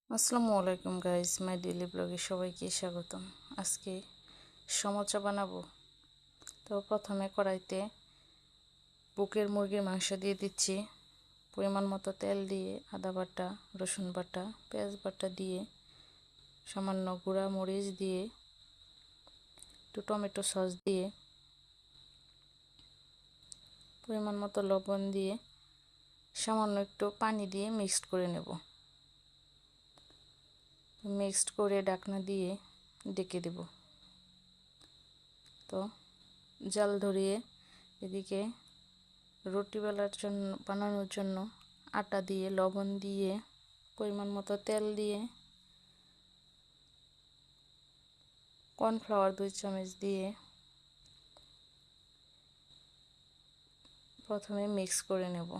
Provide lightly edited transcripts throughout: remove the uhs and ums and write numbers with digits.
আসসালামু আলাইকুম guys, my daily ব্লগে সবাইকে স্বাগতম। আজকে সমোসা বানাবো। তো প্রথমে কড়াইতে বুকের মুরগির মাংস দিয়ে দিচ্ছি। পরিমাণ মতো তেল দিয়ে আদা বাটা, রসুন বাটা, পেঁয়াজ বাটা দিয়ে সামান্য গুঁড়া মরিচ দিয়ে একটু টমেটো সস দিয়ে পরিমাণ মতো লবণ দিয়ে সামান্য একটু পানি দিয়ে মিক্সড করে নেব। মিক্সড করে ঢাকনা দিয়ে ডেকে দেব। তো জাল ধরিয়ে এদিকে রুটি বানানোর জন্য আটা দিয়ে লবণ দিয়ে পরিমাণ মতো তেল দিয়ে কর্নফ্লাওয়ার 2 চামচ দিয়ে প্রথমে মিক্স করে নেব।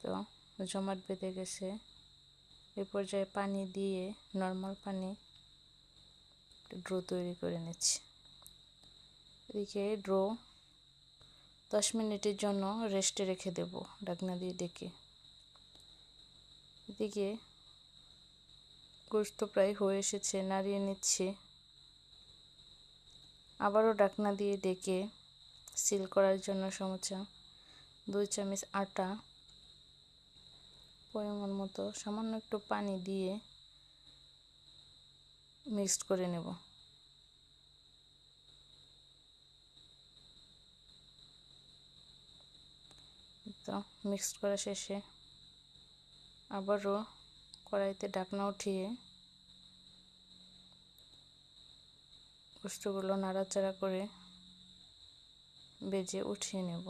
তো জমাট বেঁধে গেছে। এই পর্যায়ে পানি দিয়ে নর্মাল পানি ড্রো তৈরি করে নিচ্ছি। এদিকে ড্রো 10 মিনিটের জন্য রেস্টে রেখে দেব ঢাকনা দিয়ে ডেকে। এদিকে গোশত প্রায় হয়ে এসেছে, নাড়িয়ে নিচ্ছি। আবারও ঢাকনা দিয়ে ডেকে সিল করার জন্য সমোসা 2 চামচ আটা, পরিমাণ মতো সামান্য একটু পানি দিয়ে মিক্সড করে নেব। তো মিক্সড করা শেষে আবারও কড়াইতে ঢাকনা উঠিয়ে গোশতগুলো নাড়াচাড়া করে ভেজে উঠিয়ে নেব।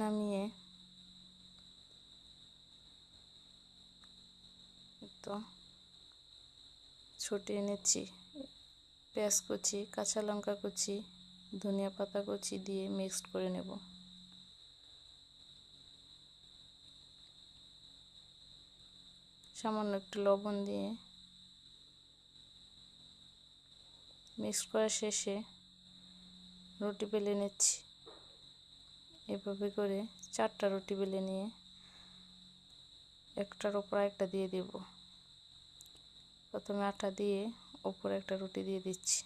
নামিয়ে তো ছুটিয়ে নিচ্ছি। পেঁয়াজ কুচি, কাঁচা লঙ্কা কুচি, ধনিয়া পাতা কুচি দিয়ে মিক্সড করে নেব। সামান্য একটু লবণ দিয়ে মিক্স করা শেষে রুটি বেলে নিচ্ছি। এভাবে করে 4টা রুটি বেলে নিয়ে একটার ওপর একটা দিয়ে দেব। প্রথমে আটা দিয়ে ওপরে একটা রুটি দিয়ে দিচ্ছি,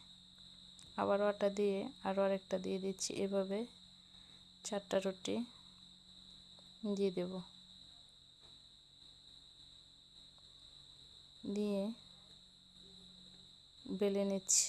আবারও আটা দিয়ে আরও আরেকটা দিয়ে দিচ্ছি। এভাবে 4টা রুটি দিয়ে দেব। দিয়ে বেলে নিচ্ছি।